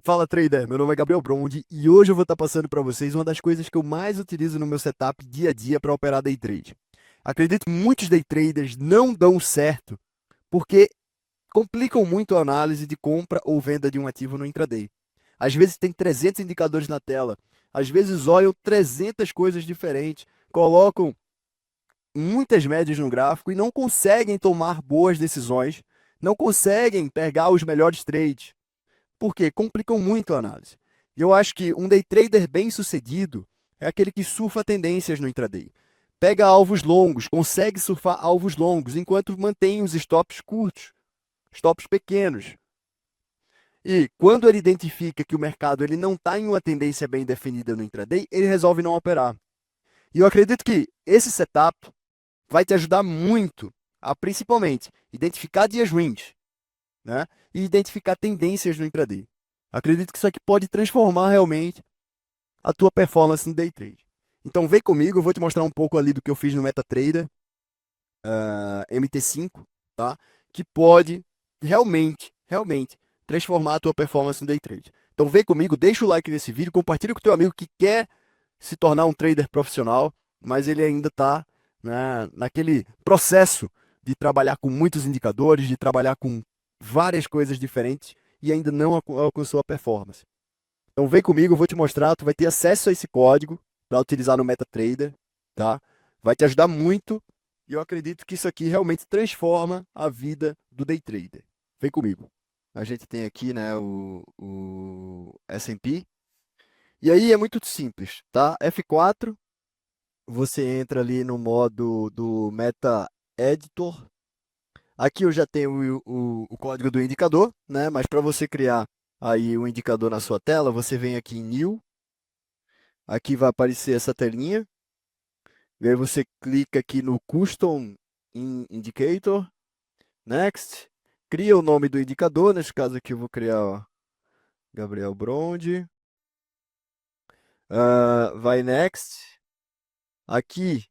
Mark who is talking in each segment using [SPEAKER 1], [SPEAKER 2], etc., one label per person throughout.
[SPEAKER 1] Fala trader, meu nome é Gabriel Brondi e hoje eu vou estar passando para vocês uma das coisas que eu mais utilizo no meu setup dia a dia para operar day trade. Acredito que muitos day traders não dão certo porque complicam muito a análise de compra ou venda de um ativo no intraday. Às vezes tem 300 indicadores na tela, às vezes olham 300 coisas diferentes, colocam muitas médias no gráfico e não conseguem tomar boas decisões, não conseguem pegar os melhores trades. Por quê? Complicam muito a análise. E eu acho que um day trader bem-sucedido é aquele que surfa tendências no intraday. Pega alvos longos, consegue surfar alvos longos, enquanto mantém os stops curtos, stops pequenos. E quando ele identifica que o mercado ele não está em uma tendência bem definida no intraday, ele resolve não operar. E eu acredito que esse setup vai te ajudar muito a, principalmente, identificar dias ruins, né? E identificar tendências no intraday. Acredito que isso aqui pode transformar realmente a tua performance no day trade. Então vem comigo, eu vou te mostrar um pouco ali do que eu fiz no MetaTrader MT5, tá? Que pode realmente transformar a tua performance no day trade. Então vem comigo, deixa o like nesse vídeo, compartilha com o teu amigo que quer se tornar um trader profissional, mas ele ainda está, né, naquele processo de trabalhar com muitos indicadores, de trabalhar com várias coisas diferentes e ainda não alcançou a performance. Então vem comigo, eu vou te mostrar, tu vai ter acesso a esse código para utilizar no MetaTrader, tá? Vai te ajudar muito e eu acredito que isso aqui realmente transforma a vida do day trader. Vem comigo. A gente tem aqui, né, o S&P. E aí é muito simples, tá? F4, você entra ali no modo do Meta Editor. Aqui eu já tenho o código do indicador, né? Mas para você criar aí o indicador na sua tela, você vem aqui em New. Aqui vai aparecer essa telinha. E aí você clica aqui no Custom Indicator. Next. Cria o nome do indicador. Nesse caso aqui eu vou criar, ó, Gabriel Brondi. Vai Next. Aqui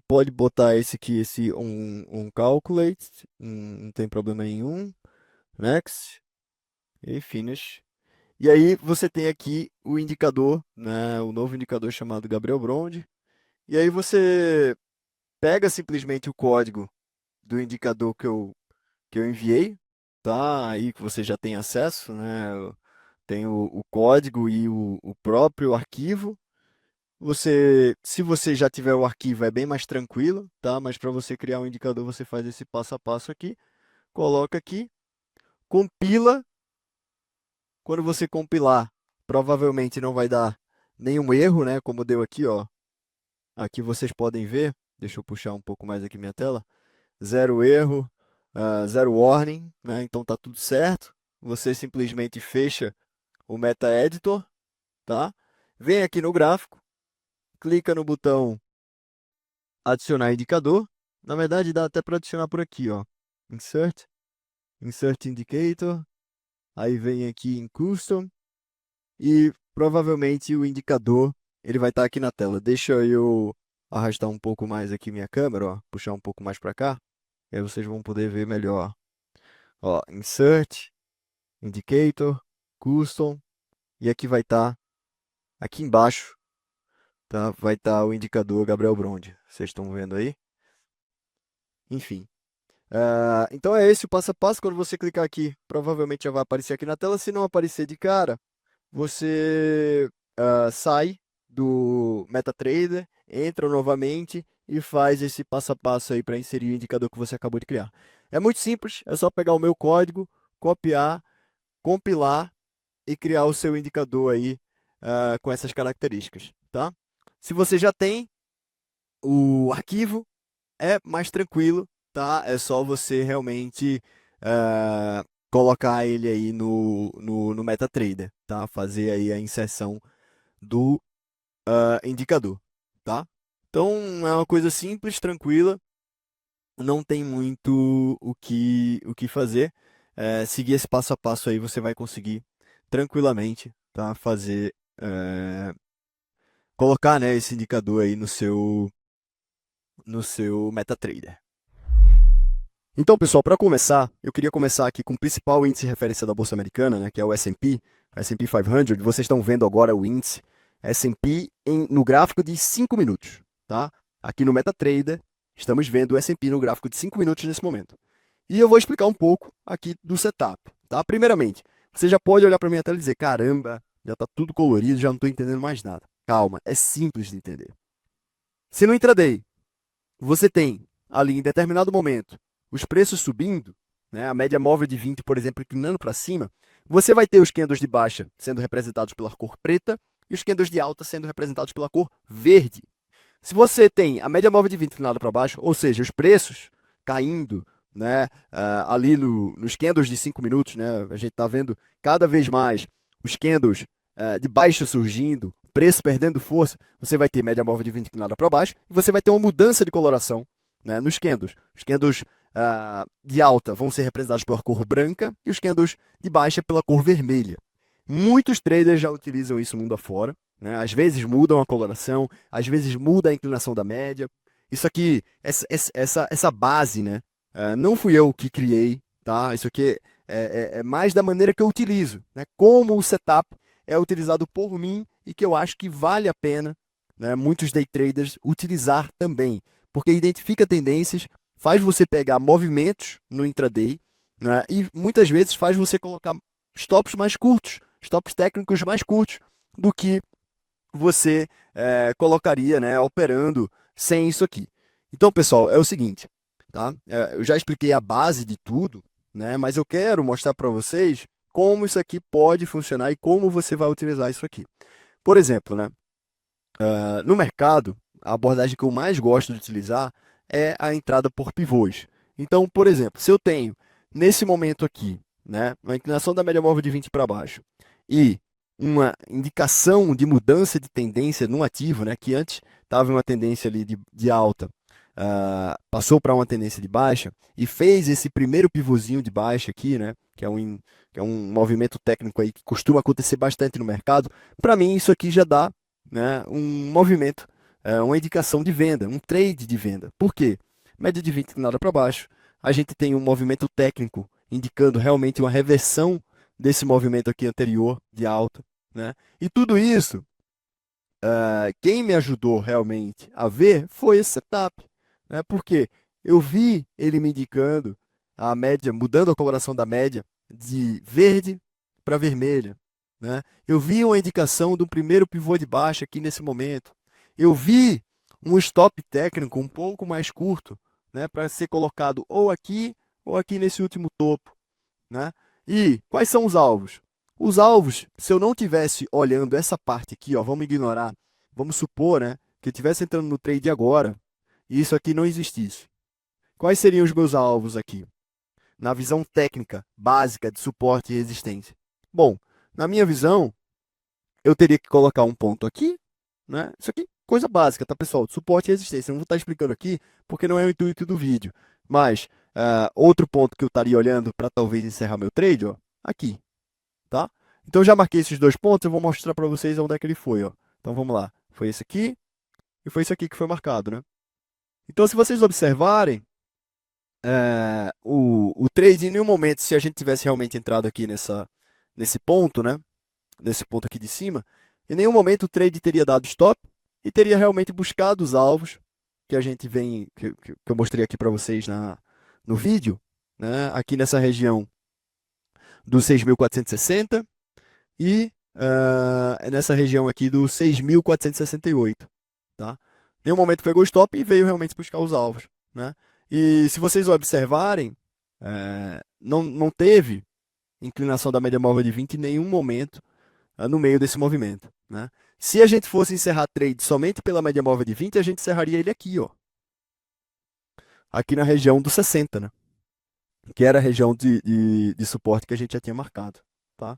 [SPEAKER 1] pode botar esse aqui, esse um calculate. Não tem problema nenhum. Next. E finish. E aí você tem aqui o indicador, né, o novo indicador chamado Gabriel Brondi. E aí você pega simplesmente o código do indicador que eu enviei, tá? Aí que você já tem acesso, né? Tem o código e o próprio arquivo. Se você já tiver o arquivo, é bem mais tranquilo, tá? Mas para você criar um indicador, você faz esse passo a passo aqui, coloca aqui, compila. Quando você compilar, provavelmente não vai dar nenhum erro, né? Como deu aqui, ó. Aqui vocês podem ver. Deixa eu puxar um pouco mais aqui minha tela. Zero erro, zero warning, né? Então tá tudo certo. Você simplesmente fecha o Meta Editor, tá? Vem aqui no gráfico, clica no botão adicionar indicador. Na verdade, dá até para adicionar por aqui, ó. Insert, Insert Indicator. Aí vem aqui em Custom e provavelmente o indicador ele vai estar aqui na tela. Deixa eu arrastar um pouco mais aqui minha câmera, ó, puxar um pouco mais para cá, e aí vocês vão poder ver melhor. Ó, Insert, Indicator, Custom, e aqui vai estar, aqui embaixo, tá? Vai estar o indicador Gabriel Brondi. Vocês estão vendo aí? Enfim. Então é esse o passo a passo. Quando você clicar aqui, provavelmente já vai aparecer aqui na tela. Se não aparecer de cara, você sai do MetaTrader, entra novamente e faz esse passo a passo aí para inserir o indicador que você acabou de criar. É muito simples, é só pegar o meu código, copiar, compilar e criar o seu indicador aí com essas características, tá? Se você já tem o arquivo, é mais tranquilo, tá? É só você realmente colocar ele aí no MetaTrader, tá? Fazer aí a inserção do indicador, tá? Então é uma coisa simples, tranquila, não tem muito o que fazer. Seguir esse passo a passo aí você vai conseguir tranquilamente, tá? Fazer, colocar, né, esse indicador aí no seu MetaTrader. Então, pessoal, para começar, eu queria começar aqui com o principal índice de referência da Bolsa Americana, né, que é o S&P. S&P 500, vocês estão vendo agora o índice S&P no gráfico de 5 minutos, tá? Aqui no MetaTrader, estamos vendo o S&P no gráfico de 5 minutos nesse momento. E eu vou explicar um pouco aqui do setup, tá? Primeiramente, você já pode olhar para minha tela e dizer, caramba, já está tudo colorido, já não estou entendendo mais nada. Calma, é simples de entender. Se no intraday você tem ali em determinado momento os preços subindo, né, a média móvel de 20, por exemplo, inclinando para cima, você vai ter os candles de baixa sendo representados pela cor preta e os candles de alta sendo representados pela cor verde. Se você tem a média móvel de 20 inclinada para baixo, ou seja, os preços caindo, né, ali nos candles de 5 minutos, né, a gente está vendo cada vez mais os candles de baixo surgindo, preço perdendo força, você vai ter média móvel de 20 inclinada para baixo e você vai ter uma mudança de coloração, né, nos candles. Os candles de alta vão ser representados pela cor branca e os candles de baixa pela cor vermelha. Muitos traders já utilizam isso mundo afora, né? Às vezes mudam a coloração, às vezes muda a inclinação da média. Isso aqui, essa base, né? Não fui eu que criei, tá? Isso aqui é mais da maneira que eu utilizo, né? Como o setup é utilizado por mim e que eu acho que vale a pena, né, muitos day traders utilizar também, porque identifica tendências, faz você pegar movimentos no intraday, né, e muitas vezes faz você colocar stops mais curtos, stops técnicos mais curtos do que você colocaria, né, operando sem isso aqui. Então, pessoal, é o seguinte, tá? Eu já expliquei a base de tudo, né, mas eu quero mostrar para vocês como isso aqui pode funcionar e como você vai utilizar isso aqui. Por exemplo, né, no mercado, a abordagem que eu mais gosto de utilizar é a entrada por pivôs. Então, por exemplo, se eu tenho nesse momento aqui, né, uma inclinação da média móvel de 20 para baixo e uma indicação de mudança de tendência no ativo, né, que antes estava em uma tendência ali de alta, passou para uma tendência de baixa e fez esse primeiro pivôzinho de baixa aqui, né, que é um movimento técnico aí que costuma acontecer bastante no mercado. Para mim, isso aqui já dá, né, um movimento, uma indicação de venda, um trade de venda. Por quê? Média de 20 nada para baixo. A gente tem um movimento técnico indicando realmente uma reversão desse movimento aqui anterior de alta, né? E tudo isso, quem me ajudou realmente a ver foi esse setup, né? Porque eu vi ele me indicando a média, mudando a coloração da média de verde para vermelha, né? Eu vi uma indicação do primeiro pivô de baixa aqui nesse momento. Eu vi um stop técnico um pouco mais curto, né, para ser colocado ou aqui nesse último topo, né? E quais são os alvos? Os alvos, se eu não tivesse olhando essa parte aqui, ó, vamos ignorar, vamos supor, né, que eu estivesse entrando no trade agora e isso aqui não existisse. Quais seriam os meus alvos aqui? Na visão técnica básica de suporte e resistência. Bom, na minha visão, eu teria que colocar um ponto aqui, né? Isso aqui, coisa básica, tá, pessoal? De suporte e resistência. Eu não vou estar explicando aqui porque não é o intuito do vídeo. Mas, outro ponto que eu estaria olhando para talvez encerrar meu trade, ó, aqui, tá? Então, eu já marquei esses dois pontos, eu vou mostrar para vocês onde é que ele foi, ó. Então, vamos lá. Foi esse aqui e foi esse aqui que foi marcado, né? Então, se vocês observarem, o trade, em nenhum momento, se a gente tivesse realmente entrado aqui nesse ponto, né? Nesse ponto aqui de cima, em nenhum momento o trade teria dado stop e teria realmente buscado os alvos que a gente vem, que eu mostrei aqui para vocês no vídeo, né? Aqui nessa região do 6.460 e nessa região aqui do 6.468, tá? Em nenhum momento pegou stop e veio realmente buscar os alvos, né? E se vocês observarem, não teve inclinação da média móvel de 20 em nenhum momento no meio desse movimento, né? Se a gente fosse encerrar trade somente pela média móvel de 20, a gente encerraria ele aqui, ó. Aqui na região do 60, né? Que era a região de suporte que a gente já tinha marcado, tá?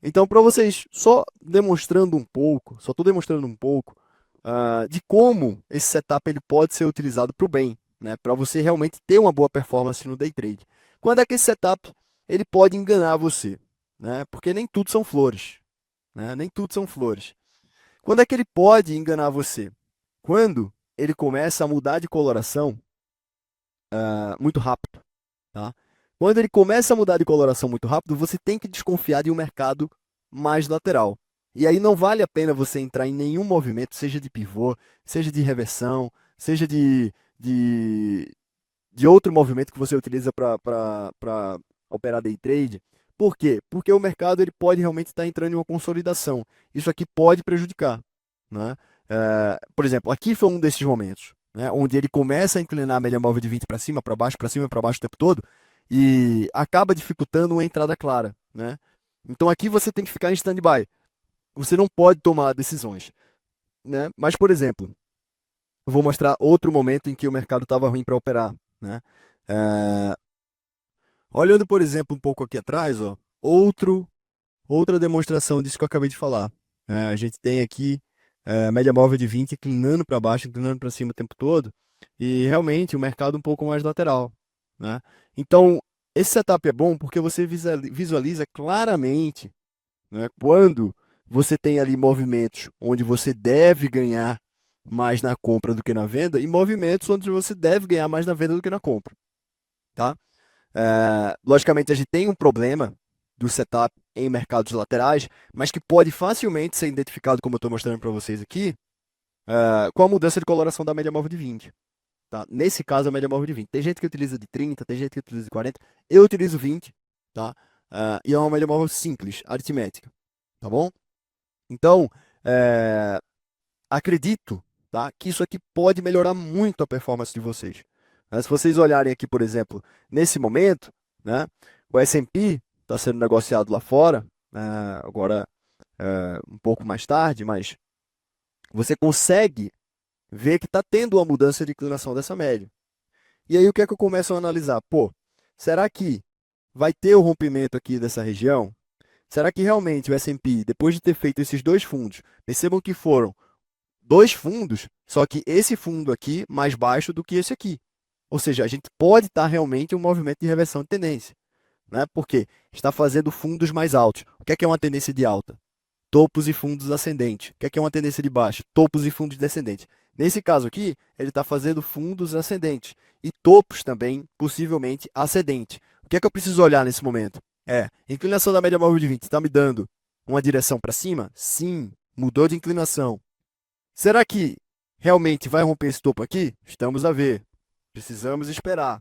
[SPEAKER 1] Então, para vocês, só demonstrando um pouco, só estou demonstrando um pouco de como esse setup ele pode ser utilizado para o bem, né? Para você realmente ter uma boa performance no day trade. Quando é que esse setup ele pode enganar você, né? Porque nem tudo são flores, né? Nem tudo são flores. Quando é que ele pode enganar você? Quando ele começa a mudar de coloração muito rápido, tá? Quando ele começa a mudar de coloração muito rápido, você tem que desconfiar de um mercado mais lateral. E aí não vale a pena você entrar em nenhum movimento, seja de pivô, seja de reversão, seja de, de outro movimento que você utiliza para operar day trade. Por quê? Porque o mercado ele pode realmente estar entrando em uma consolidação. Isso aqui pode prejudicar, né? Por exemplo, aqui foi um desses momentos, né, onde ele começa a inclinar a média móvel de 20 para cima, para baixo o tempo todo, e acaba dificultando uma entrada clara, né? Então aqui você tem que ficar em stand-by. Você não pode tomar decisões, né? Mas, por exemplo, eu vou mostrar outro momento em que o mercado estava ruim para operar, né? É, Olhando, por exemplo, um pouco aqui atrás, ó, outra demonstração disso que eu acabei de falar. A gente tem aqui a média móvel de 20 inclinando para baixo, inclinando para cima o tempo todo, e realmente o mercado um pouco mais lateral, né? Então, esse setup é bom porque você visualiza claramente, né, quando você tem ali movimentos onde você deve ganhar mais na compra do que na venda, e movimentos onde você deve ganhar mais na venda do que na compra, tá? Logicamente, a gente tem um problema do setup em mercados laterais, mas que pode facilmente ser identificado, como eu estou mostrando para vocês aqui, com a mudança de coloração da média móvel de 20. Tá? Nesse caso, a média móvel de 20. Tem gente que utiliza de 30, tem gente que utiliza de 40. Eu utilizo 20, tá? E é uma média móvel simples, aritmética, tá bom? Então, é, acredito, tá, que isso aqui pode melhorar muito a performance de vocês. Se vocês olharem aqui, por exemplo, nesse momento, né, o S&P está sendo negociado lá fora, agora um pouco mais tarde, mas você consegue ver que está tendo uma mudança de inclinação dessa média. E aí o que é que eu começo a analisar? Pô, será que vai ter o rompimento aqui dessa região? Será que realmente o S&P, depois de ter feito esses dois fundos, percebam que foram dois fundos, só que esse fundo aqui mais baixo do que esse aqui. Ou seja, a gente pode estar realmente em um movimento de reversão de tendência, né? Porque está fazendo fundos mais altos. O que é uma tendência de alta? Topos e fundos ascendentes. O que é uma tendência de baixa? Topos e fundos descendentes. Nesse caso aqui, ele está fazendo fundos ascendentes e topos também, possivelmente, ascendentes. O que é que eu preciso olhar nesse momento? Inclinação da média móvel de 20 está me dando uma direção para cima? Sim, mudou de inclinação. Será que realmente vai romper esse topo aqui? Estamos a ver. Precisamos esperar,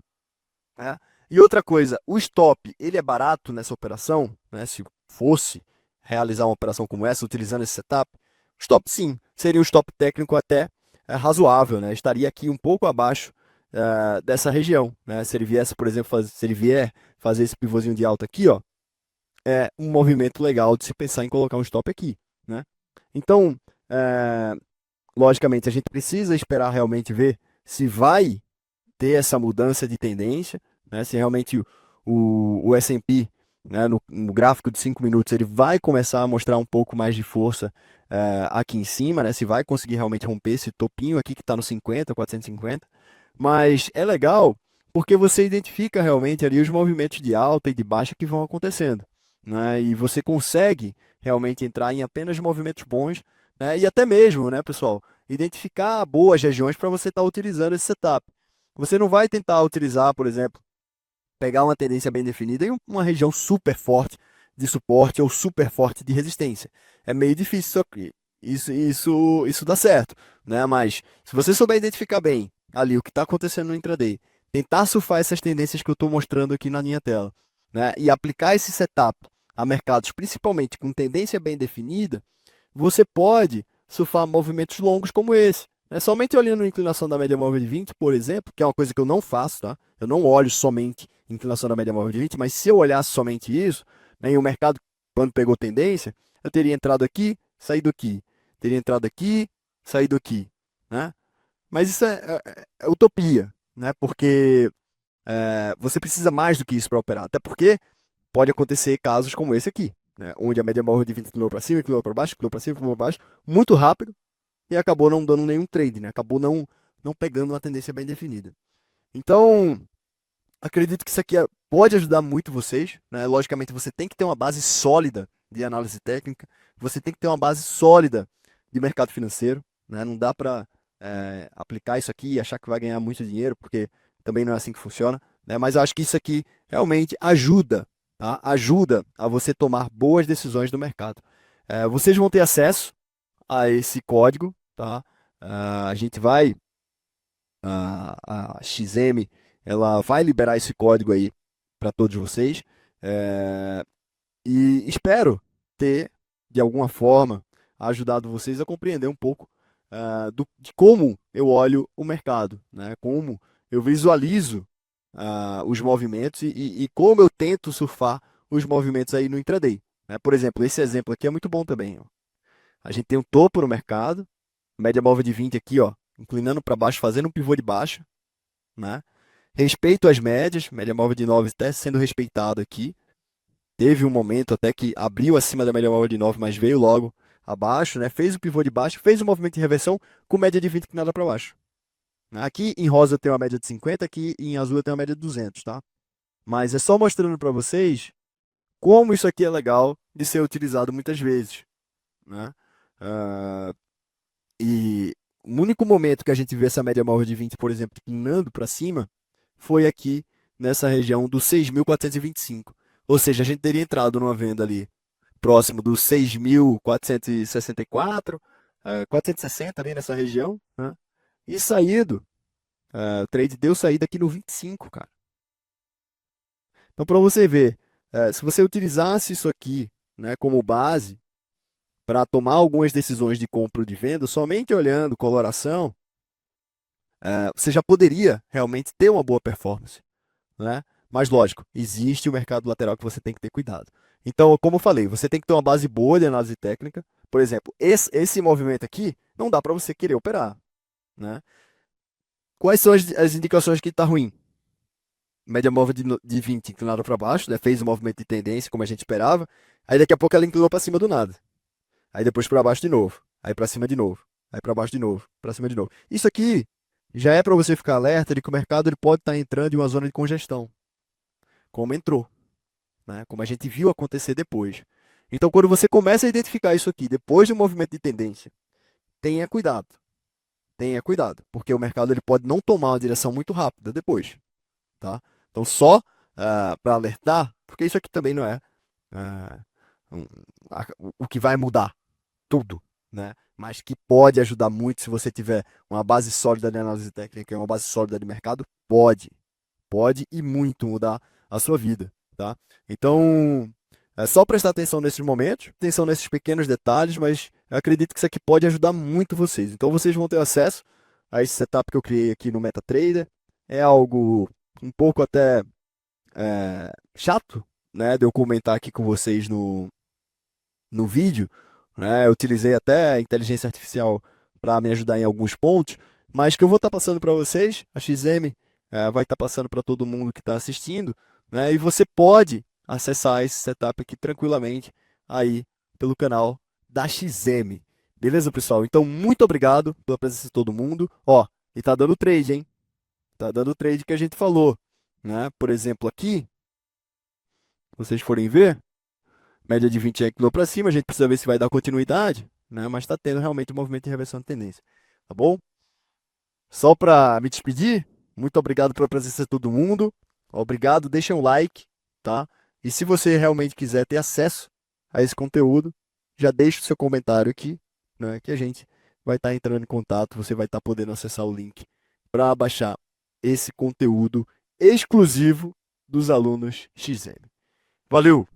[SPEAKER 1] né? E outra coisa, o stop, ele é barato nessa operação, né? Se fosse realizar uma operação como essa, utilizando esse setup, o stop sim, seria um stop técnico até razoável, né? Estaria aqui um pouco abaixo dessa região, né? Se ele viesse, por exemplo, se ele vier fazer esse pivôzinho de alta aqui, ó, é um movimento legal de se pensar em colocar um stop aqui, né? Então, é, logicamente, a gente precisa esperar realmente ver se vai ter essa mudança de tendência, né? Se realmente o S&P, né, no gráfico de 5 minutos, ele vai começar a mostrar um pouco mais de força aqui em cima, né? Se vai conseguir realmente romper esse topinho aqui que está no 50, 450. Mas é legal porque você identifica realmente ali os movimentos de alta e de baixa que vão acontecendo, né? E você consegue realmente entrar em apenas movimentos bons, né? E até mesmo, né, pessoal, identificar boas regiões para você estar utilizando esse setup. Você não vai tentar utilizar, por exemplo, pegar uma tendência bem definida em uma região super forte de suporte ou super forte de resistência. É meio difícil isso dá certo, né? Mas se você souber identificar bem ali o que está acontecendo no intraday, tentar surfar essas tendências que eu estou mostrando aqui na minha tela, né? E aplicar esse setup a mercados, principalmente com tendência bem definida, você pode surfar movimentos longos como esse. Somente olhando a inclinação da média móvel de 20, por exemplo, que é uma coisa que eu não faço, tá? Eu não olho somente a inclinação da média móvel de 20, mas se eu olhasse somente isso, né, e o mercado, quando pegou tendência, eu teria entrado aqui, saído aqui. Teria entrado aqui, saído aqui, né? Mas isso é utopia, né? Porque você precisa mais do que isso para operar. Até porque pode acontecer casos como esse aqui, né? Onde a média móvel de 20 inclinou para cima, inclinou para baixo, inclinou para cima, inclinou para baixo, muito rápido, e acabou não dando nenhum trade, né? Acabou não pegando uma tendência bem definida. Então, acredito que isso aqui pode ajudar muito vocês, né? Logicamente, você tem que ter uma base sólida de análise técnica, você tem que ter uma base sólida de mercado financeiro, né? Não dá para aplicar isso aqui e achar que vai ganhar muito dinheiro, porque também não é assim que funciona, né? Mas eu acho que isso aqui realmente ajuda, tá? Ajuda a você tomar boas decisões no mercado. Vocês vão ter acesso a esse código, tá? A gente vai, a XM, ela vai liberar esse código aí para todos vocês. É, e espero ter, de alguma forma, ajudado vocês a compreender um pouco de como eu olho o mercado, né? Como eu visualizo os movimentos e como eu tento surfar os movimentos aí no intraday, né? Por exemplo, esse exemplo aqui é muito bom também, ó. A gente tem um topo no mercado, média móvel de 20 aqui, ó, inclinando para baixo, fazendo um pivô de baixa, né? Respeito às médias, média móvel de 9 até sendo respeitado aqui. Teve um momento até que abriu acima da média móvel de 9, mas veio logo abaixo, né? Fez o pivô de baixo, fez o movimento de reversão com média de 20 inclinada para baixo. Aqui em rosa tem uma média de 50, aqui em azul tem uma média de 200, tá? Mas é só mostrando para vocês como isso aqui é legal de ser utilizado muitas vezes, né? Ah, e o único momento que a gente vê essa média móvel de 20, por exemplo, inclinando para cima, foi aqui nessa região do 6.425. Ou seja, a gente teria entrado numa venda ali próximo dos 6.464, 460 ali nessa região, né? E saído, o trade deu saída aqui no 25, cara. Então, para você ver, se você utilizasse isso aqui, né, como base para tomar algumas decisões de compra ou de venda, somente olhando coloração, você já poderia realmente ter uma boa performance, né? Mas lógico, existe o mercado lateral que você tem que ter cuidado. Então, como eu falei, você tem que ter uma base boa de análise técnica. Por exemplo, esse movimento aqui não dá para você querer operar, né? Quais são as indicações que está ruim? Média móvel de 20 inclinada para baixo, né? Fez o movimento de tendência como a gente esperava. Aí daqui a pouco ela inclinou para cima do nada. Aí depois para baixo de novo. Aí para cima de novo. Aí para baixo de novo. Para cima de novo. Isso aqui já é para você ficar alerta de que o mercado ele pode estar entrando em uma zona de congestão, como entrou, né? Como a gente viu acontecer depois. Então, quando você começa a identificar isso aqui, depois do movimento de tendência, tenha cuidado. Tenha cuidado, porque o mercado ele pode não tomar uma direção muito rápida depois, tá? Então, só para alertar, porque isso aqui também não é ah, um- o que vai mudar tudo, né? Mas que pode ajudar muito se você tiver uma base sólida de análise técnica e uma base sólida de mercado, pode e muito mudar a sua vida, tá? Então, é só prestar atenção nesses momentos, atenção nesses pequenos detalhes, mas eu acredito que isso aqui pode ajudar muito vocês. Então, vocês vão ter acesso a esse setup que eu criei aqui no MetaTrader. É algo um pouco até chato, né, de eu comentar aqui com vocês no vídeo, né? Eu utilizei até a inteligência artificial para me ajudar em alguns pontos, mas que eu vou estar passando para vocês, a XM vai estar passando para todo mundo que está assistindo, né? E você pode acessar esse setup aqui tranquilamente aí pelo canal da XM. Beleza, pessoal? Então, muito obrigado pela presença de todo mundo. Ó, e tá dando trade, hein? Tá dando trade que a gente falou, né? Por exemplo, aqui, se vocês forem ver, média de 20 inclinou para cima, a gente precisa ver se vai dar continuidade, né? Mas está tendo realmente um movimento de reversão de tendência, tá bom? Só para me despedir, muito obrigado pela presença de todo mundo. Obrigado, deixa um like, tá? E se você realmente quiser ter acesso a esse conteúdo, já deixa o seu comentário aqui, né? Que a gente vai estar entrando em contato, você vai estar podendo acessar o link para baixar esse conteúdo exclusivo dos alunos XM. Valeu!